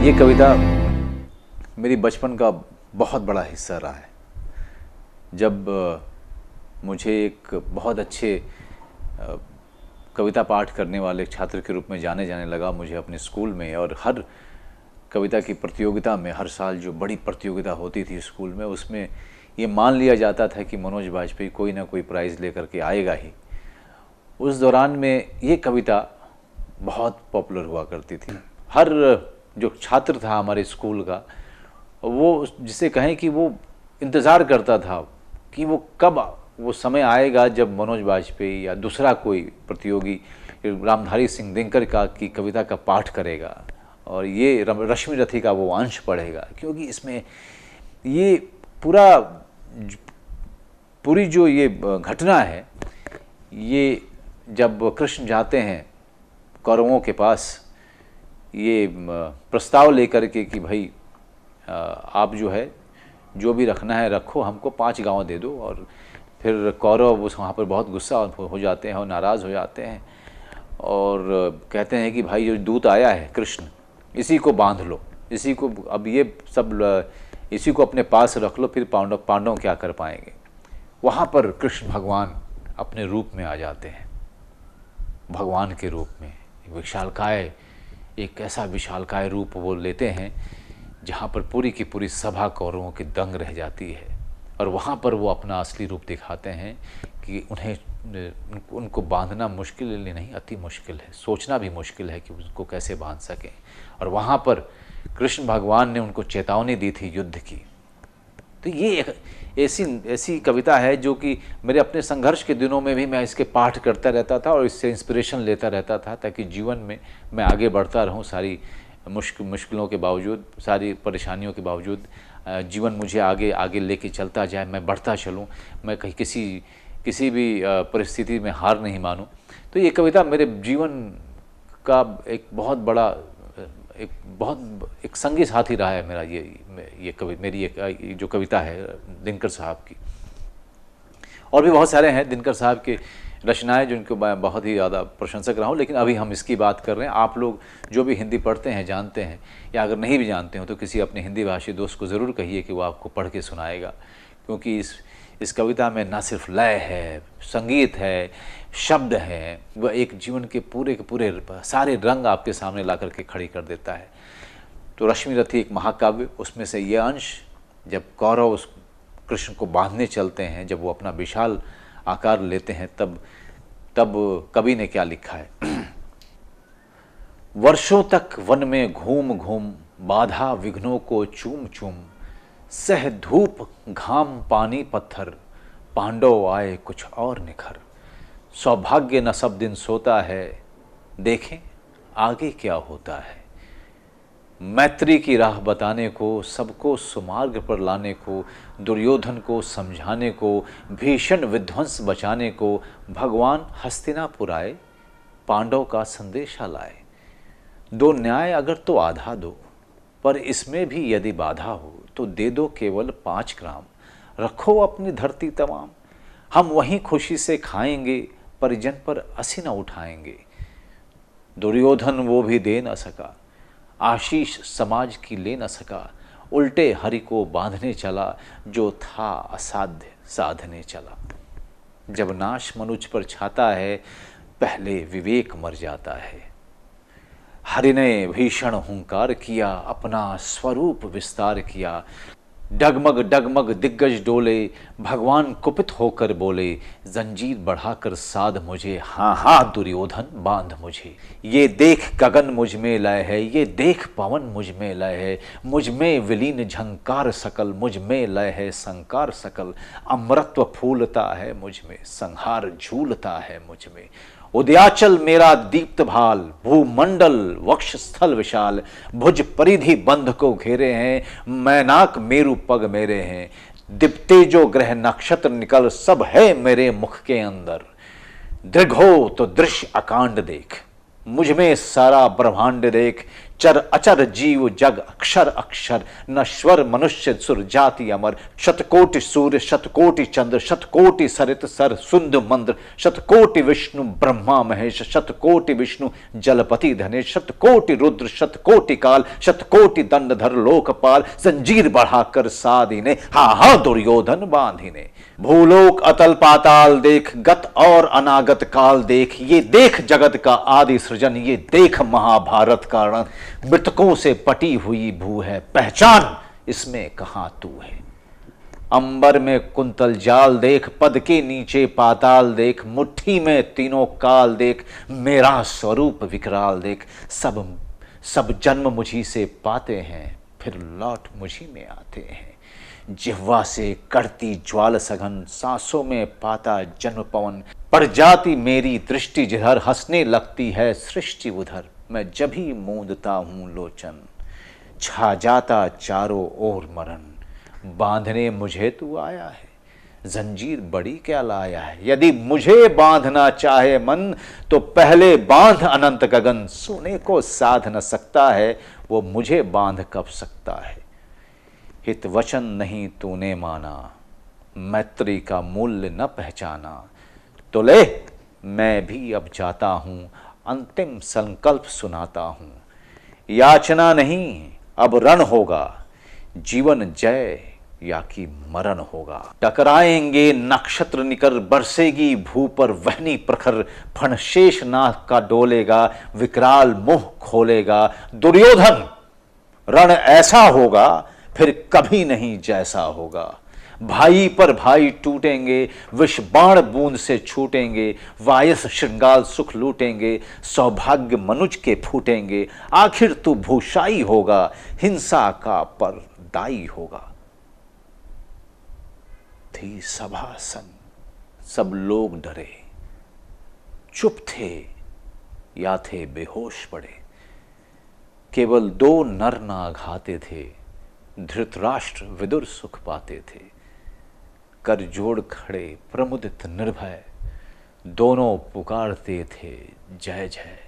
ये कविता मेरी बचपन का बहुत बड़ा हिस्सा रहा है। जब मुझे एक बहुत अच्छे कविता पाठ करने वाले छात्र के रूप में जाने लगा मुझे अपने स्कूल में, और हर कविता की प्रतियोगिता में हर साल जो बड़ी प्रतियोगिता होती थी स्कूल में, उसमें ये मान लिया जाता था कि मनोज बाजपेयी कोई ना कोई प्राइज़ लेकर के आएगा ही। उस दौरान में ये कविता बहुत पॉपुलर हुआ करती थी। हर जो छात्र था हमारे स्कूल का, वो जिसे कहें कि वो इंतज़ार करता था कि वो कब वो समय आएगा जब मनोज बाजपेयी या दूसरा कोई प्रतियोगी रामधारी सिंह दिनकर की कविता का पाठ करेगा और ये रश्मि रथी का वो अंश पढ़ेगा, क्योंकि इसमें ये पूरी जो ये घटना है, ये जब कृष्ण जाते हैं कौरवों के पास ये प्रस्ताव लेकर के कि भाई आप जो है जो भी रखना है रखो, हमको 5 गांव दे दो। और फिर कौरव उस वहाँ पर बहुत गुस्सा हो जाते हैं और नाराज़ हो जाते हैं और कहते हैं कि भाई जो दूत आया है कृष्ण, इसी को बांध लो, इसी को अब ये सब इसी को अपने पास रख लो, फिर पांडव क्या कर पाएंगे। वहाँ पर कृष्ण भगवान अपने रूप में आ जाते हैं, भगवान के रूप में विशालकाय, एक ऐसा विशालकाय रूप वो लेते हैं जहाँ पर पूरी की पूरी सभा कौरवों की दंग रह जाती है। और वहाँ पर वो अपना असली रूप दिखाते हैं कि उनको बांधना मुश्किल नहीं, अति मुश्किल है, सोचना भी मुश्किल है कि उनको कैसे बांध सकें। और वहाँ पर कृष्ण भगवान ने उनको चेतावनी दी थी युद्ध की। तो ये एक ऐसी कविता है जो कि मेरे अपने संघर्ष के दिनों में भी मैं इसके पाठ करता रहता था और इससे इंस्पिरेशन लेता रहता था, ताकि जीवन में मैं आगे बढ़ता रहूं। सारी मुश्किलों के बावजूद, सारी परेशानियों के बावजूद जीवन मुझे आगे लेके चलता जाए, मैं बढ़ता चलूं, मैं कहीं किसी भी परिस्थिति में हार नहीं मानूं। तो ये कविता मेरे जीवन का एक बहुत बड़ा एक संगी साथी रहा है मेरा। मेरी एक जो कविता है दिनकर साहब की, और भी बहुत सारे हैं दिनकर साहब के रचनाएं जिनको मैं बहुत ही ज़्यादा प्रशंसक रहा हूँ, लेकिन अभी हम इसकी बात कर रहे हैं। आप लोग जो भी हिंदी पढ़ते हैं जानते हैं, या अगर नहीं भी जानते हो तो किसी अपने हिंदी भाषी दोस्त को ज़रूर कहिए कि वो आपको पढ़ के सुनाएगा, क्योंकि इस कविता में ना सिर्फ लय है, संगीत है, शब्द है, वह एक जीवन के पूरे सारे रंग आपके सामने ला करके खड़ी कर देता है। तो रश्मि रथी एक महाकाव्य, उसमें से ये अंश, जब कौरव उस कृष्ण को बांधने चलते हैं, जब वो अपना विशाल आकार लेते हैं, तब कवि ने क्या लिखा है। वर्षों तक वन में घूम घूम बाधा विघ्नों को चूम चूम, सह धूप घाम पानी पत्थर, पांडव आए कुछ और निखर। सौभाग्य न सब दिन सोता है, देखें आगे क्या होता है। मैत्री की राह बताने को, सबको सुमार्ग पर लाने को, दुर्योधन को समझाने को, भीषण विध्वंस बचाने को, भगवान हस्तिनापुर आए, पांडव का संदेशा लाए। दो न्याय अगर तो आधा दो, पर इसमें भी यदि बाधा हो तो दे दो केवल 5 ग्राम। रखो अपनी धरती तमाम, हम वहीं खुशी से खाएंगे, परिजन पर असी न उठाएंगे। दुर्योधन वो भी दे न सका, आशीष समाज की ले न सका। उल्टे हरि को बांधने चला, जो था असाध्य साधने चला। जब नाश मनुज पर छाता है, पहले विवेक मर जाता है। हरि ने भीषण हुंकार किया, अपना स्वरूप विस्तार किया। डगमग डगमग दिग्गज डोले, भगवान कुपित होकर बोले। जंजीर बढ़ाकर साध मुझे, हाँ हाँ दुर्योधन बांध मुझे। ये देख गगन मुझ में लय है, ये देख पवन मुझ में लय है। मुझ में विलीन झंकार सकल, मुझ में लय है संकार सकल। अमृतत्व फूलता है मुझ में, संहार झूलता है मुझ में। उदयाचल मेरा दीप्त भाल, भूमंडल वक्षस्थल विशाल। भुज परिधि बंध को घेरे हैं, मैनाक मेरु पग मेरे हैं। दीप्ते जो ग्रह नक्षत्र निकल, सब है मेरे मुख के अंदर। दृघ हो तो दृश्य अकांड देख, मुझ में सारा ब्रह्मांड देख। चर अचर जीव जग अक्षर अक्षर, नश्वर मनुष्य सुर जाति अमर। शतकोटि सूर्य शतकोटि चंद्र, शतकोटि सरित सर सुंद मंद्र। शतकोटि विष्णु ब्रह्मा महेश, शतकोटि विष्णु जलपति धनेश। शतकोटि रुद्र शतकोटि काल, शतकोटि दंडधर लोकपाल। जंजीर बढ़ाकर साधिने, हा हा दुर्योधन बांधिने। भूलोक अतल पाताल देख, गत और अनागत काल देख। ये देख जगत का आदि सृजन, ये देख महाभारत का रण। मृतकों से पटी हुई भू है, पहचान इसमें कहां तू है। अंबर में कुंतल जाल देख, पद के नीचे पाताल देख। मुट्ठी में तीनों काल देख, मेरा स्वरूप विकराल देख। सब जन्म मुझी से पाते हैं, फिर लौट मुझी में आते हैं। जिह्वा से करती ज्वाल सघन, सांसों में पाता जन्म पवन। पड़ जाती मेरी दृष्टि जिधर, हंसने लगती है सृष्टि उधर। मैं जब ही मूंदता हूं लोचन, छा जाता चारों ओर मरण। बांधने मुझे तू आया है, जंजीर बड़ी क्या लाया है। यदि मुझे बांधना चाहे मन, तो पहले बांध अनंत गगन। सोने को साध न सकता है, वो मुझे बांध कब सकता है। हित वचन नहीं तूने माना, मैत्री का मूल्य न पहचाना। तो ले मैं भी अब जाता हूं, अंतिम संकल्प सुनाता हूं। याचना नहीं अब रण होगा, जीवन जय या कि मरण होगा। टकराएंगे नक्षत्र निकर, बरसेगी भू पर वहनी प्रखर। फण शेष नाग का डोलेगा, विकराल मुंह खोलेगा। दुर्योधन रण ऐसा होगा, फिर कभी नहीं जैसा होगा। भाई पर भाई टूटेंगे, विष बाण बूंद से छूटेंगे। वायस श्रृंगाल सुख लूटेंगे, सौभाग्य मनुज के फूटेंगे। आखिर तू भूषाई होगा, हिंसा का पर दाई होगा। थी सभा सन, सब लोग डरे, चुप थे या थे बेहोश पड़े। केवल 2 नर नाग आते थे, धृतराष्ट्र विदुर सुख पाते थे। कर जोड़ खड़े प्रमुदित निर्भय, दोनों पुकारते थे जय जय।